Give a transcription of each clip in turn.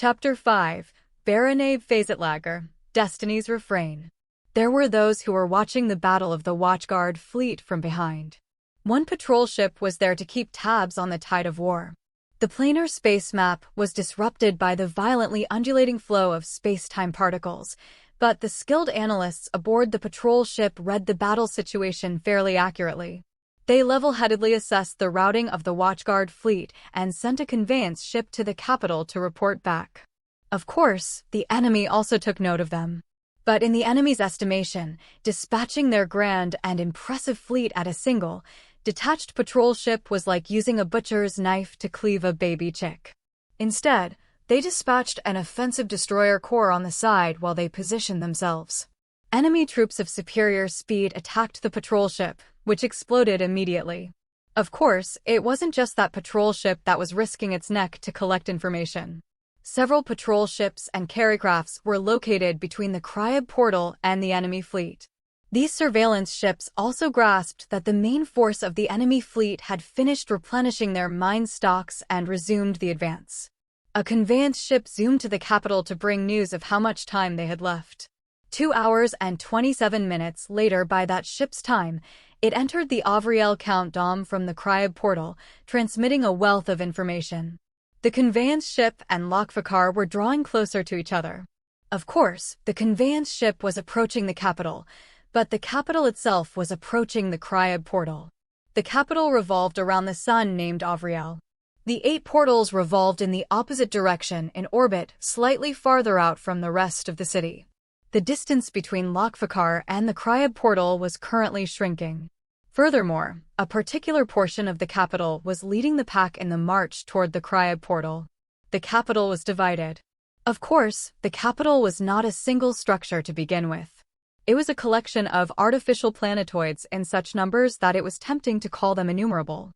Chapter 5, Baronet Fazetlager, Destiny's Refrain. There were those who were watching the battle of the Watchguard fleet from behind. One patrol ship was there to keep tabs on the tide of war. The planar space map was disrupted by the violently undulating flow of space-time particles, but the skilled analysts aboard the patrol ship read the battle situation fairly accurately. They level-headedly assessed the routing of the Watchguard fleet and sent a conveyance ship to the capital to report back. Of course, the enemy also took note of them. But in the enemy's estimation, dispatching their grand and impressive fleet at a single, detached patrol ship was like using a butcher's knife to cleave a baby chick. Instead, they dispatched an offensive destroyer corps on the side while they positioned themselves. Enemy troops of superior speed attacked the patrol ship, which exploded immediately. Of course, it wasn't just that patrol ship that was risking its neck to collect information. Several patrol ships and carrycrafts were located between the Cryab portal and the enemy fleet. These surveillance ships also grasped that the main force of the enemy fleet had finished replenishing their mine stocks and resumed the advance. A conveyance ship zoomed to the capital to bring news of how much time they had left. 2 hours and 27 minutes later by that ship's time, it entered the Avriel Count Dom from the Cryab portal, transmitting a wealth of information. The conveyance ship and Lokfikar were drawing closer to each other. Of course, the conveyance ship was approaching the capital, but the capital itself was approaching the Cryab portal. The capital revolved around the sun named Avriel. The 8 portals revolved in the opposite direction in orbit, slightly farther out from the rest of the city. The distance between Lokfikar and the Cryab portal was currently shrinking. Furthermore, a particular portion of the capital was leading the pack in the march toward the Cryab portal. The capital was divided. Of course, the capital was not a single structure to begin with. It was a collection of artificial planetoids in such numbers that it was tempting to call them innumerable.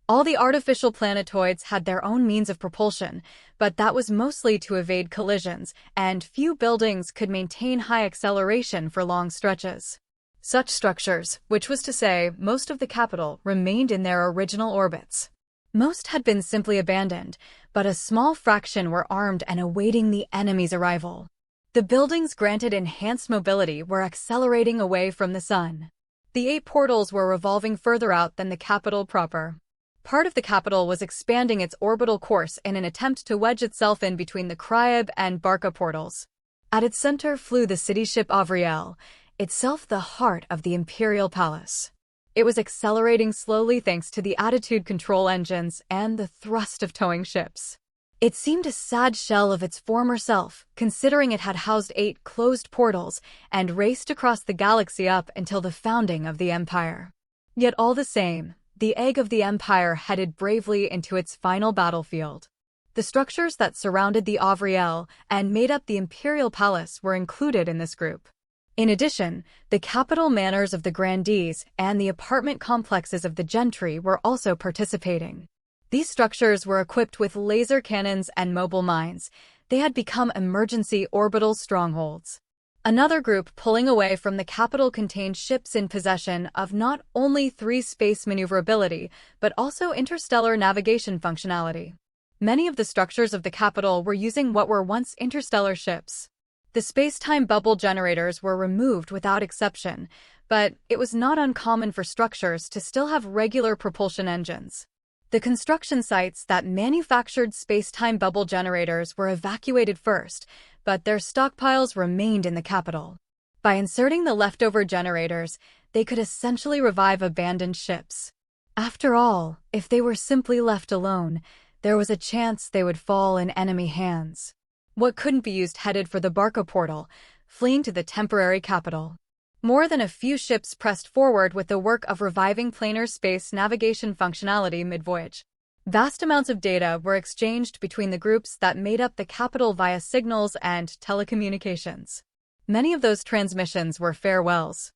All the artificial planetoids had their own means of propulsion, but that was mostly to evade collisions, and few buildings could maintain high acceleration for long stretches. Such structures, which was to say most of the capital, remained in their original orbits. Most had been simply abandoned, but a small fraction were armed and awaiting the enemy's arrival. The buildings granted enhanced mobility were accelerating away from the sun. The 8 portals were revolving further out than the capital proper. Part of the capital was expanding its orbital course in an attempt to wedge itself in between the Cryab and Barca portals. At its center flew the city ship Avriel, itself the heart of the Imperial Palace. It was accelerating slowly thanks to the attitude control engines and the thrust of towing ships. It seemed a sad shell of its former self, considering it had housed 8 closed portals and raced across the galaxy up until the founding of the Empire. Yet all the same, the egg of the Empire headed bravely into its final battlefield. The structures that surrounded the Avriel and made up the Imperial Palace were included in this group. In addition, the capital manors of the grandees and the apartment complexes of the gentry were also participating. These structures were equipped with laser cannons and mobile mines. They had become emergency orbital strongholds. Another group pulling away from the capital contained ships in possession of not only 3 space maneuverability, but also interstellar navigation functionality. Many of the structures of the capital were using what were once interstellar ships. The space-time bubble generators were removed without exception, but it was not uncommon for structures to still have regular propulsion engines. The construction sites that manufactured space-time bubble generators were evacuated first, but their stockpiles remained in the capital. By inserting the leftover generators, they could essentially revive abandoned ships. After all, if they were simply left alone, there was a chance they would fall in enemy hands. What couldn't be used headed for the Barca portal, fleeing to the temporary capital. More than a few ships pressed forward with the work of reviving planar space navigation functionality mid-voyage. Vast amounts of data were exchanged between the groups that made up the capital via signals and telecommunications. Many of those transmissions were farewells.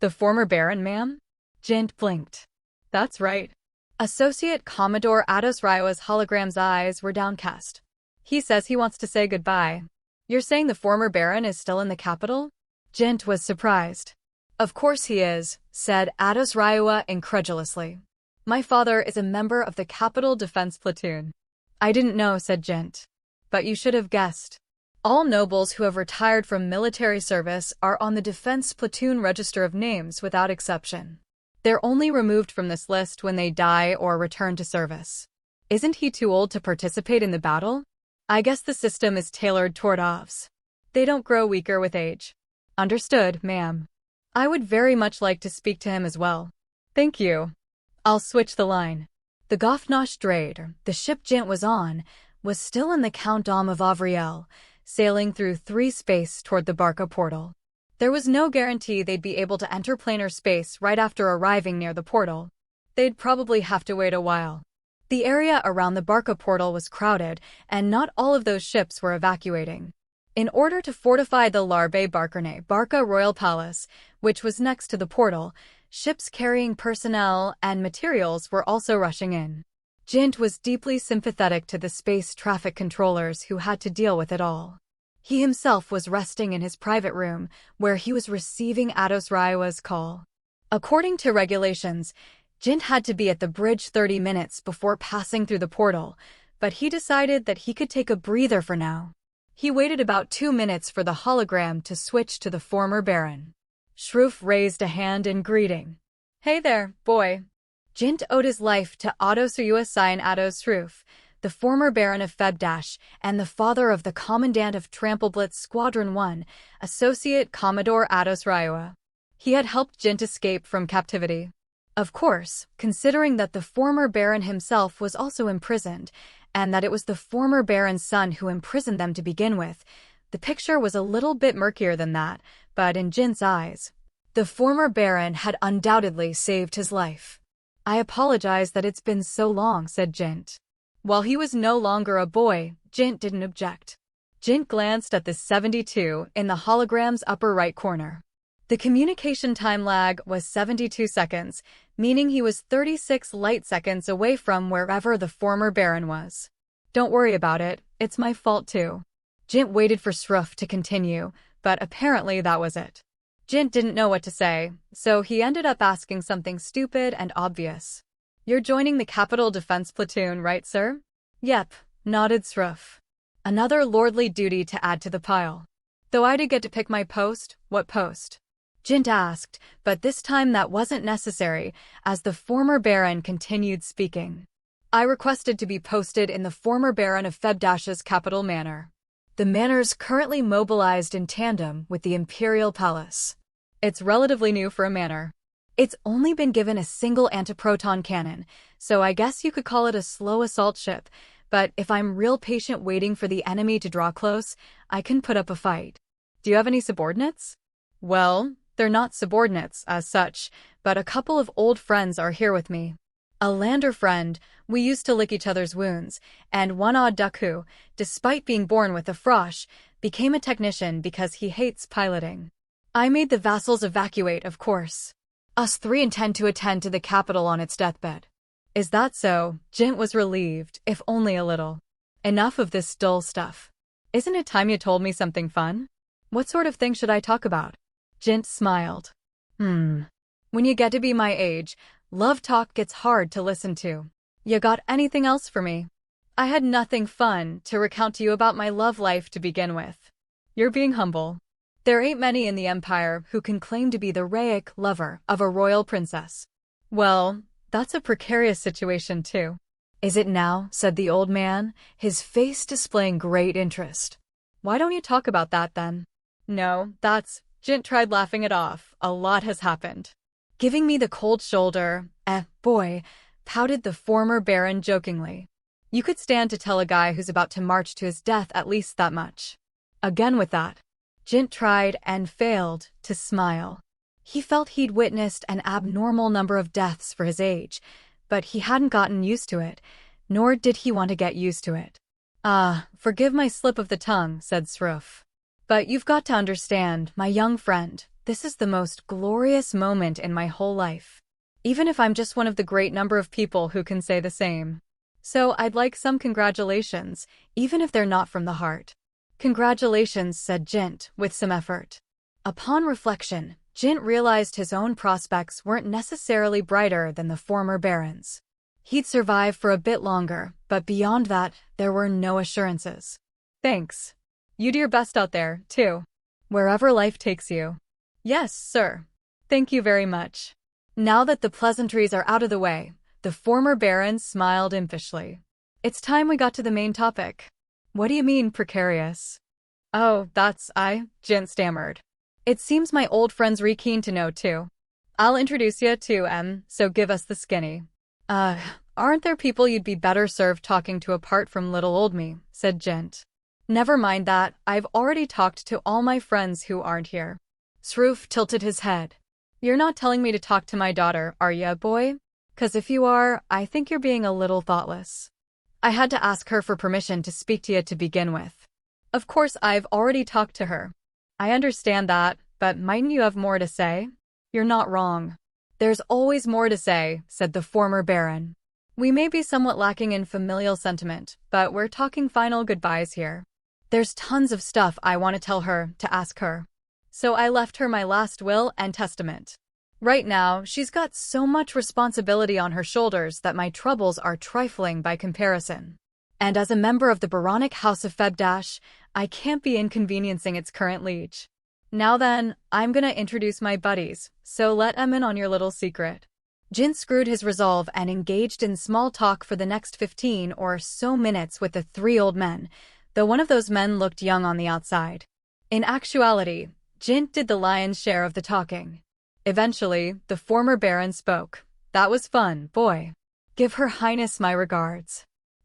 "The former Baron, ma'am?" Jint blinked. "That's right." Associate Commodore Ados Rioa's hologram's eyes were downcast. "He says he wants to say goodbye." "You're saying the former Baron is still in the capital?" Jint was surprised. "Of course he is," said Ados Rioa incredulously. "My father is a member of the Capital Defense Platoon." "I didn't know," said Jint. but you should have guessed. All nobles who have retired from military service are on the Defense Platoon Register of Names without exception. They're only removed from this list when they die or return to service. Isn't he too old to participate in the battle? I guess the system is tailored toward OVs. They don't grow weaker with age. Understood, ma'am. I would very much like to speak to him as well. Thank you. I'll switch the line. The Goffnosh Drade, the ship Jint was on, was still in the Count Dom of Avriel, sailing through 3 space toward the Barca portal. There was no guarantee they'd be able to enter planar space right after arriving near the portal. They'd probably have to wait a while. The area around the Barca portal was crowded, and not all of those ships were evacuating. In order to fortify the Larbe Barca Royal Palace, which was next to the portal, ships carrying personnel and materials were also rushing in. Jint was deeply sympathetic to the space traffic controllers who had to deal with it all. He himself was resting in his private room, where he was receiving Ados Raiwa's call. According to regulations, Jint had to be at the bridge 30 minutes before passing through the portal, but he decided that he could take a breather for now. He waited about 2 minutes for the hologram to switch to the former Baron. Shroof raised a hand in greeting. Hey there, boy. Jint owed his life to Ados Usain Ados Shroof, the former Baron of Febdash and the father of the Commandant of Trampleblitz Squadron 1, Associate Commodore Ados Raiwa. He had helped Jint escape from captivity. Of course, considering that the former Baron himself was also imprisoned, and that it was the former Baron's son who imprisoned them to begin with, the picture was a little bit murkier than that, but in Jint's eyes, the former Baron had undoubtedly saved his life. I apologize that it's been so long, said Jint. While he was no longer a boy, Jint didn't object. Jint glanced at the 72 in the hologram's upper right corner. The communication time lag was 72 seconds, meaning he was 36 light seconds away from wherever the former Baron was. Don't worry about it, it's my fault too. Jint waited for Shroof to continue, but apparently that was it. Jint didn't know what to say, so he ended up asking something stupid and obvious. You're joining the Capital Defense Platoon, right, sir? Yep, nodded Shroof. Another lordly duty to add to the pile. Though I did get to pick my post, what post? Jint asked, but this time that wasn't necessary, as the former Baron continued speaking. I requested to be posted in the former Baron of Febdash's capital manor. The manor's currently mobilized in tandem with the Imperial Palace. It's relatively new for a manor. It's only been given a single antiproton cannon, so I guess you could call it a slow assault ship, but if I'm real patient waiting for the enemy to draw close, I can put up a fight. Do you have any subordinates? Well, they're not subordinates as such, but a couple of old friends are here with me. A lander friend, we used to lick each other's wounds, and one odd duck who, despite being born with a frosh, became a technician because he hates piloting. I made the vassals evacuate, of course. Us 3 intend to attend to the capital on its deathbed. Is that so? Jint was relieved, if only a little. Enough of this dull stuff. Isn't it time you told me something fun? What sort of thing should I talk about? Jint smiled. When you get to be my age, love talk gets hard to listen to. You got anything else for me? I had nothing fun to recount to you about my love life to begin with. You're being humble. There ain't many in the Empire who can claim to be the Raic lover of a royal princess. Well, that's a precarious situation too. Is it now? Said the old man, his face displaying great interest. Why don't you talk about that then? No, that's... Jint tried laughing it off. A lot has happened. Giving me the cold shoulder, boy, pouted the former Baron jokingly. You could stand to tell a guy who's about to march to his death at least that much. Again with that. Jint tried and failed to smile. He felt he'd witnessed an abnormal number of deaths for his age, but he hadn't gotten used to it, nor did he want to get used to it. Forgive my slip of the tongue, said Shroof. But you've got to understand, my young friend, this is the most glorious moment in my whole life. Even if I'm just one of the great number of people who can say the same. So I'd like some congratulations, even if they're not from the heart. Congratulations, said Jint, with some effort. Upon reflection, Jint realized his own prospects weren't necessarily brighter than the former Baron's. He'd survive for a bit longer, but beyond that, there were no assurances. Thanks. You do your best out there, too. Wherever life takes you. Yes, sir. Thank you very much. Now that the pleasantries are out of the way, the former Baron smiled impishly. It's time we got to the main topic. What do you mean, precarious? Oh, Jint stammered. It seems my old friend's keen to know, too. I'll introduce you to so give us the skinny. Aren't there people you'd be better served talking to apart from little old me, said Jint. Never mind that, I've already talked to all my friends who aren't here. Sroof tilted his head. You're not telling me to talk to my daughter, are ya, boy? 'Cause if you are, I think you're being a little thoughtless. I had to ask her for permission to speak to you to begin with. Of course, I've already talked to her. I understand that, but mightn't you have more to say? You're not wrong. There's always more to say, said the former Baron. We may be somewhat lacking in familial sentiment, but we're talking final goodbyes here. There's tons of stuff I want to tell her, to ask her. So I left her my last will and testament. Right now, she's got so much responsibility on her shoulders that my troubles are trifling by comparison. And as a member of the Baronic House of Febdash, I can't be inconveniencing its current liege. Now then, I'm gonna introduce my buddies, so let 'em in on your little secret. Jin screwed his resolve and engaged in small talk for the next 15 or so minutes with the three old men, though one of those men looked young on the outside. In actuality, Jint did the lion's share of the talking. Eventually, the former Baron spoke. That was fun, boy. Give Her Highness my regards.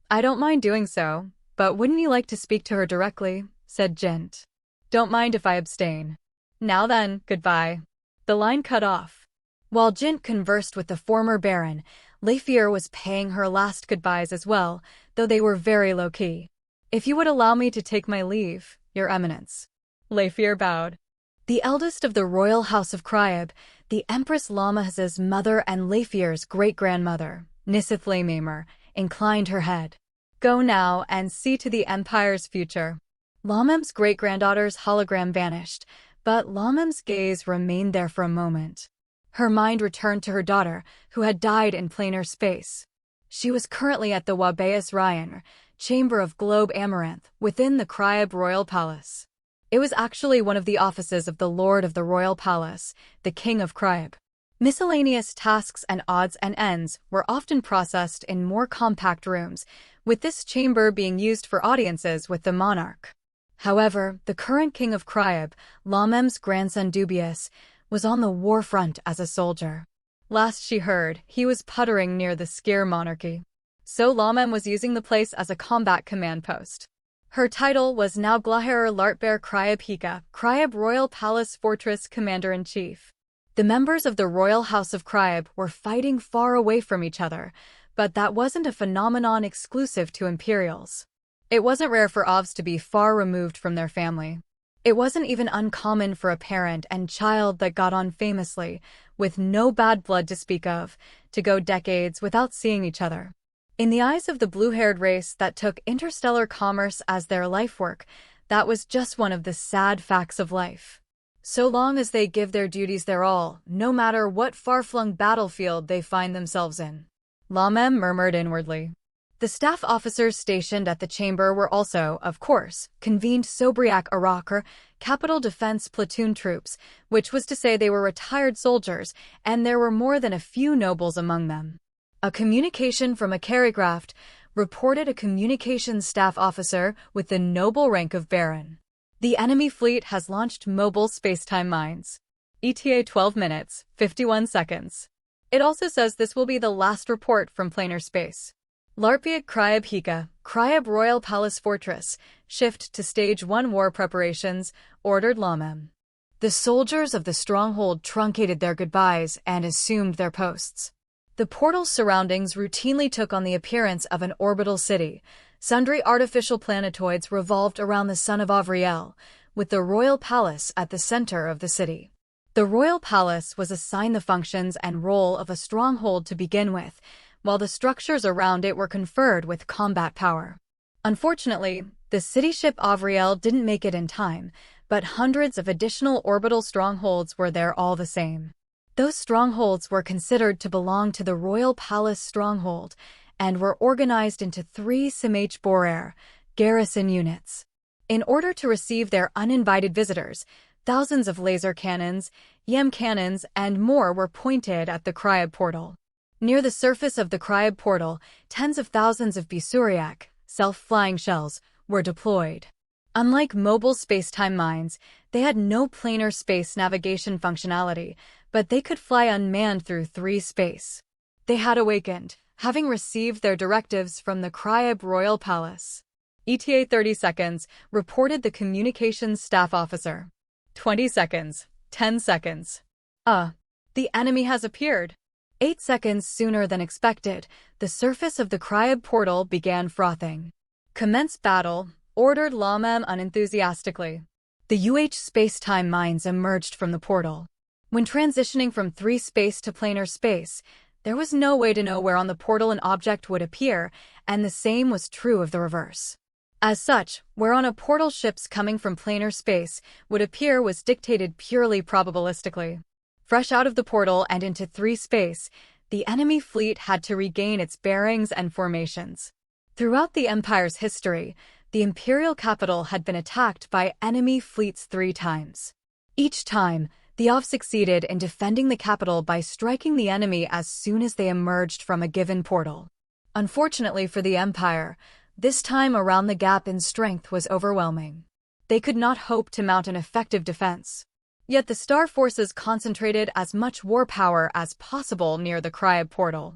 I don't mind doing so, but wouldn't you like to speak to her directly? Said Jint. Don't mind if I abstain. Now then, goodbye. The line cut off. While Jint conversed with the former Baron, Leifier was paying her last goodbyes as well, though they were very low-key. If you would allow me to take my leave, Your Eminence. Leifier bowed. The eldest of the royal house of Cryeb, the Empress Lamah's mother and Leifier's great-grandmother, Nisith Lamamer, inclined her head. Go now and see to the Empire's future. Lamem's great-granddaughter's hologram vanished, but Lamem's gaze remained there for a moment. Her mind returned to her daughter, who had died in planar space. She was currently at the Wabeus Ryan, Chamber of Globe Amaranth, within the Cryeb Royal Palace. It was actually one of the offices of the Lord of the Royal Palace, the King of Cryeb. Miscellaneous tasks and odds and ends were often processed in more compact rooms, with this chamber being used for audiences with the monarch. However, the current King of Cryeb, Lamem's grandson Dubious, was on the war front as a soldier. Last she heard, he was puttering near the Skir monarchy. So Lamem was using the place as a combat command post. Her title was now Glaherer Lartbear Cryeb Hika, Cryeb Royal Palace Fortress Commander-in-Chief. The members of the Royal House of Cryeb were fighting far away from each other, but that wasn't a phenomenon exclusive to Imperials. It wasn't rare for Ovs to be far removed from their family. It wasn't even uncommon for a parent and child that got on famously, with no bad blood to speak of, to go decades without seeing each other. In the eyes of the blue-haired race that took interstellar commerce as their life work, that was just one of the sad facts of life. So long as they give their duties their all, no matter what far-flung battlefield they find themselves in. Lamem murmured inwardly. The staff officers stationed at the chamber were also, of course, convened Sobriak Arakar, Capital Defense Platoon troops, which was to say they were retired soldiers, and there were more than a few nobles among them. A communication from a Carrycraft reported a communications staff officer with the noble rank of Baron. The enemy fleet has launched mobile spacetime mines. ETA 12 minutes, 51 seconds. It also says this will be the last report from planar space. Larpiat Cryeb Hika, Cryeb Royal Palace Fortress, shift to Stage 1 war preparations, ordered Lamem. The soldiers of the stronghold truncated their goodbyes and assumed their posts. The portal's surroundings routinely took on the appearance of an orbital city. Sundry artificial planetoids revolved around the sun of Avriel, with the royal palace at the center of the city. The royal palace was assigned the functions and role of a stronghold to begin with, while the structures around it were conferred with combat power. Unfortunately, the city ship Avriel didn't make it in time, but hundreds of additional orbital strongholds were there all the same. Those strongholds were considered to belong to the Royal Palace Stronghold and were organized into 3 Simh Borer garrison units. In order to receive their uninvited visitors, thousands of laser cannons, EM cannons, and more were pointed at the Cryb portal. Near the surface of the Cryb portal, tens of thousands of Busuriak, self-flying shells, were deployed. Unlike mobile space-time mines, they had no planar space navigation functionality, but they could fly unmanned through space. They had awakened, having received their directives from the Cryb Royal Palace. ETA 30 seconds, reported the communications staff officer. 20 seconds. 10 seconds. The enemy has appeared. 8 seconds sooner than expected, the surface of the Cryb portal began frothing. Commence battle, ordered Lamem unenthusiastically. The space-time mines emerged from the portal. When transitioning from space to planar space, there was no way to know where on the portal an object would appear, and the same was true of the reverse. As such, where on a portal ships coming from planar space would appear was dictated purely probabilistically. Fresh out of the portal and into space, the enemy fleet had to regain its bearings and formations. Throughout the Empire's history, the imperial capital had been attacked by enemy fleets 3 times. Each time, the OV succeeded in defending the capital by striking the enemy as soon as they emerged from a given portal. Unfortunately for the Empire, this time around the gap in strength was overwhelming. They could not hope to mount an effective defense. Yet the Star Forces concentrated as much war power as possible near the Cryb portal.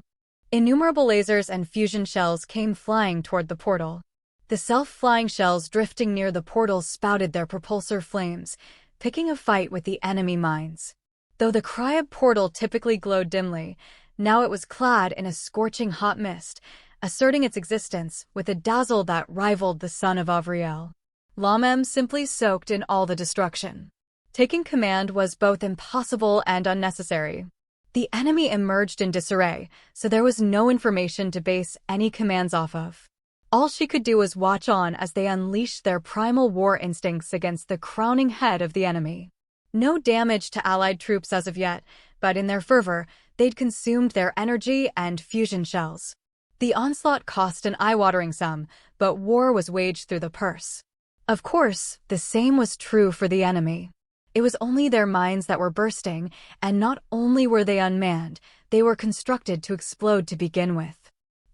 Innumerable lasers and fusion shells came flying toward the portal. The self-flying shells drifting near the portal spouted their propulsor flames, picking a fight with the enemy mines. Though the Cryb portal typically glowed dimly, now it was clad in a scorching hot mist, asserting its existence with a dazzle that rivaled the sun of Avriel. Lamem simply soaked in all the destruction. Taking command was both impossible and unnecessary. The enemy emerged in disarray, so there was no information to base any commands off of. All she could do was watch on as they unleashed their primal war instincts against the crowning head of the enemy. No damage to Allied troops as of yet, but in their fervor, they'd consumed their energy and fusion shells. The onslaught cost an eye-watering sum, but war was waged through the purse. Of course, the same was true for the enemy. It was only their mines that were bursting, and not only were they unmanned, they were constructed to explode to begin with.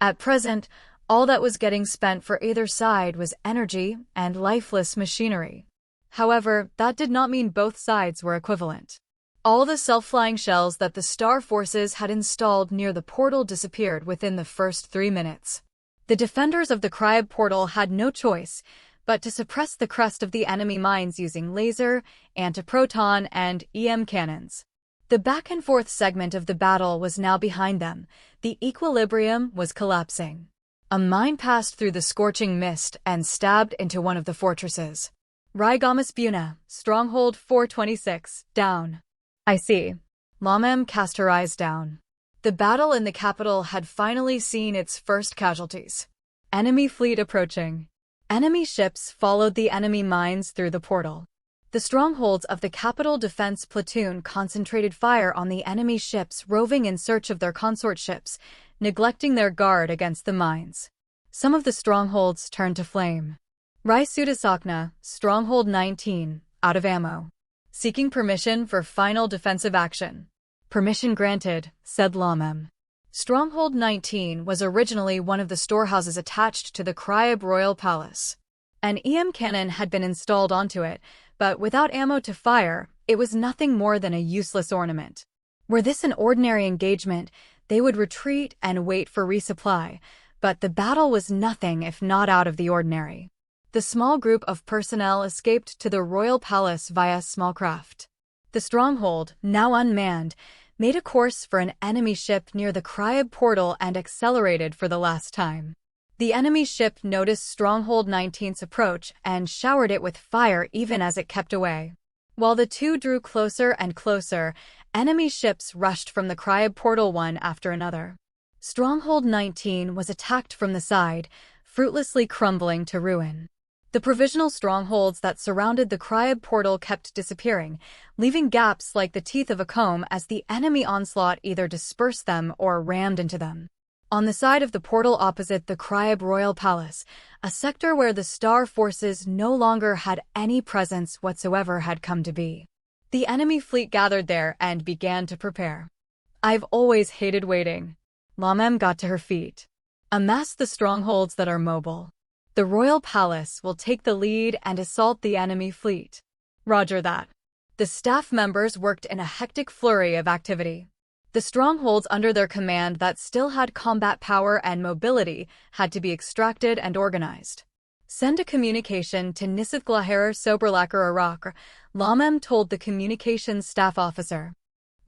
At present, all that was getting spent for either side was energy and lifeless machinery. However, that did not mean both sides were equivalent. All the self-flying shells that the Star Forces had installed near the portal disappeared within the first 3 minutes. The defenders of the Cryb portal had no choice but to suppress the crest of the enemy mines using laser, antiproton, and EM cannons. The back-and-forth segment of the battle was now behind them. The equilibrium was collapsing. A mine passed through the scorching mist and stabbed into one of the fortresses. Rygamas Buna, Stronghold 426, down. I see. Lamem cast her eyes down. The battle in the capital had finally seen its first casualties. Enemy fleet approaching. Enemy ships followed the enemy mines through the portal. The strongholds of the capital defense platoon concentrated fire on the enemy ships roving in search of their consort ships, neglecting their guard against the mines. Some of the strongholds turned to flame. Raisudasakna, Stronghold 19, out of ammo. Seeking permission for final defensive action. Permission granted, said Lamem. Stronghold 19 was originally one of the storehouses attached to the Cryb Royal Palace. An EM cannon had been installed onto it, but without ammo to fire, it was nothing more than a useless ornament. Were this an ordinary engagement, they would retreat and wait for resupply, but the battle was nothing if not out of the ordinary. The small group of personnel escaped to the royal palace via small craft. The stronghold, now unmanned, made a course for an enemy ship near the Cryb portal and accelerated for the last time. The enemy ship noticed Stronghold 19's approach and showered it with fire even as it kept away. While the two drew closer and closer, enemy ships rushed from the Cryb portal one after another. Stronghold 19 was attacked from the side, fruitlessly crumbling to ruin. The provisional strongholds that surrounded the Cryb portal kept disappearing, leaving gaps like the teeth of a comb as the enemy onslaught either dispersed them or rammed into them. On the side of the portal opposite the Cryb Royal Palace, a sector where the Star Forces no longer had any presence whatsoever had come to be. The enemy fleet gathered there and began to prepare. I've always hated waiting. Lamem got to her feet. Amass the strongholds that are mobile. The Royal Palace will take the lead and assault the enemy fleet. Roger that. The staff members worked in a hectic flurry of activity. The strongholds under their command that still had combat power and mobility had to be extracted and organized. Send a communication to Nisithglaher Soberlacker Iraq, Lamem told the communications staff officer.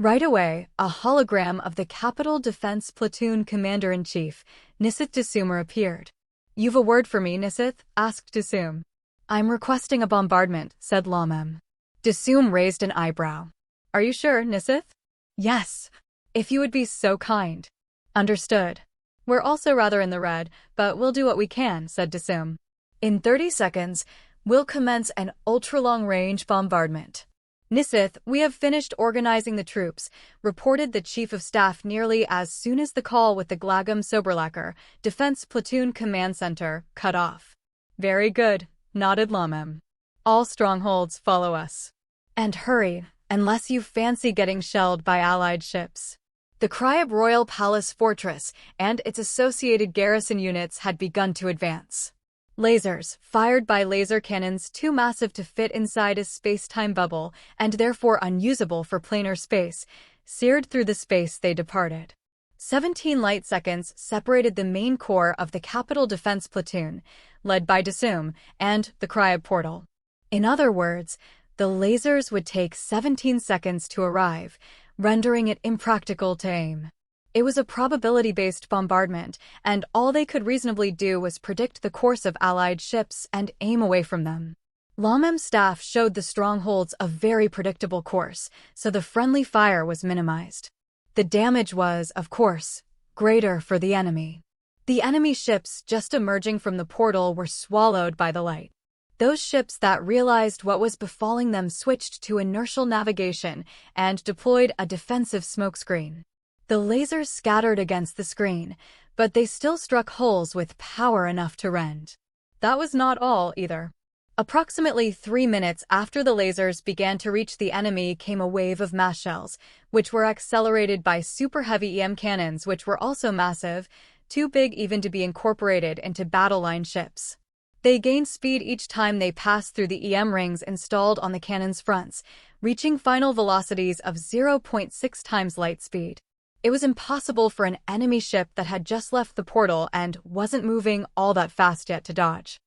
Right away, a hologram of the Capital Defense Platoon Commander-in-Chief, Nisith Dasumer, appeared. You've a word for me, Nisith? Asked Dasum. I'm requesting a bombardment, said Lamem. Dasum raised an eyebrow. Are you sure, Nisith? Yes. If you would be so kind. Understood. We're also rather in the red, but we'll do what we can, said Dasum. In 30 seconds, we'll commence an ultra-long-range bombardment. Nisith, we have finished organizing the troops, reported the Chief of Staff nearly as soon as the call with the Glagam Soberlacker, Defense Platoon Command Center, cut off. Very good, nodded Lamem. All strongholds follow us. And hurry, unless you fancy getting shelled by Allied ships. The Cryb Royal Palace Fortress and its associated garrison units had begun to advance. Lasers, fired by laser cannons too massive to fit inside a space-time bubble and therefore unusable for planar space, seared through the space they departed. 17 light seconds separated the main core of the Capital Defense Platoon, led by Dasum, and the Cryb portal. In other words, the lasers would take 17 seconds to arrive, rendering it impractical to aim. It was a probability-based bombardment, and all they could reasonably do was predict the course of Allied ships and aim away from them. Lamem's staff showed the strongholds a very predictable course, so the friendly fire was minimized. The damage was, of course, greater for the enemy. The enemy ships just emerging from the portal were swallowed by the light. Those ships that realized what was befalling them switched to inertial navigation and deployed a defensive smokescreen. The lasers scattered against the screen, but they still struck holes with power enough to rend. That was not all, either. Approximately 3 minutes after the lasers began to reach the enemy came a wave of mass shells, which were accelerated by super-heavy EM cannons which were also massive, too big even to be incorporated into battle line ships. They gained speed each time they passed through the EM rings installed on the cannons' fronts, reaching final velocities of 0.6 times light speed. It was impossible for an enemy ship that had just left the portal and wasn't moving all that fast yet to dodge.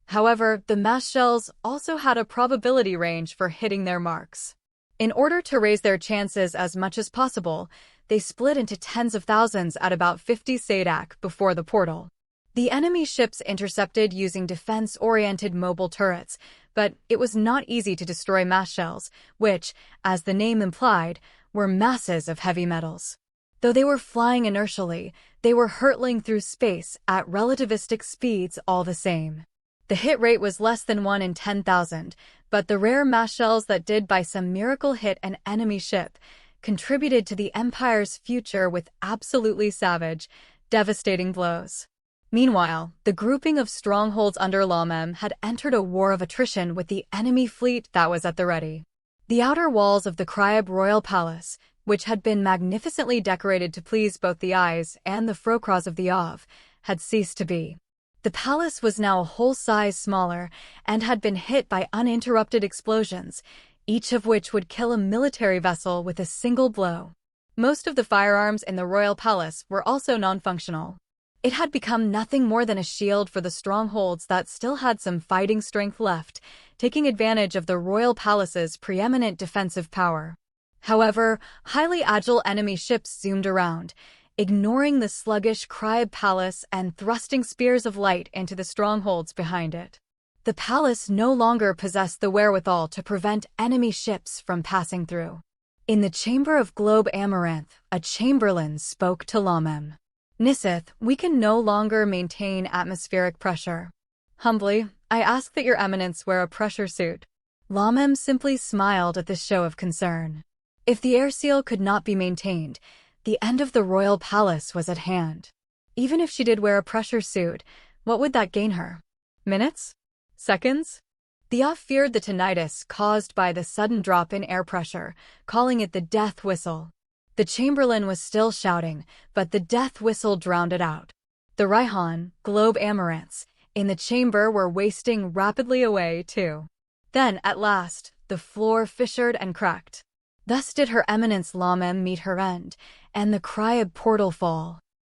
However, the mass shells also had a probability range for hitting their marks. In order to raise their chances as much as possible, they split into tens of thousands at about 50 Sadak before the portal. The enemy ships intercepted using defense-oriented mobile turrets, but it was not easy to destroy mass shells, which, as the name implied, were masses of heavy metals. Though they were flying inertially, they were hurtling through space at relativistic speeds all the same. The hit rate was less than 1 in 10,000, but the rare mass shells that did by some miracle hit an enemy ship contributed to the Empire's future with absolutely savage, devastating blows. Meanwhile, the grouping of strongholds under Lamem had entered a war of attrition with the enemy fleet that was at the ready. The outer walls of the Cryb Royal Palace, which had been magnificently decorated to please both the eyes and the Frokras of the Ov, had ceased to be. The palace was now a whole size smaller and had been hit by uninterrupted explosions, each of which would kill a military vessel with a single blow. Most of the firearms in the royal palace were also non-functional. It had become nothing more than a shield for the strongholds that still had some fighting strength left, taking advantage of the royal palace's preeminent defensive power. However, highly agile enemy ships zoomed around, ignoring the sluggish Cryb Palace and thrusting spears of light into the strongholds behind it. The palace no longer possessed the wherewithal to prevent enemy ships from passing through. In the chamber of Globe Amaranth, a chamberlain spoke to Lamem. Nisith, we can no longer maintain atmospheric pressure. Humbly, I ask that your eminence wear a pressure suit. Lamem simply smiled at this show of concern. If the air seal could not be maintained, the end of the royal palace was at hand. Even if she did wear a pressure suit, what would that gain her? Minutes? Seconds? Thea feared the tinnitus caused by the sudden drop in air pressure, calling it the death whistle. The Chamberlain was still shouting, but the death whistle drowned it out. The Raihan, globe amaranths, in the chamber were wasting rapidly away, too. Then, at last, the floor fissured and cracked. Thus did Her Eminence Lamem meet her end, and the Cryab portal fall.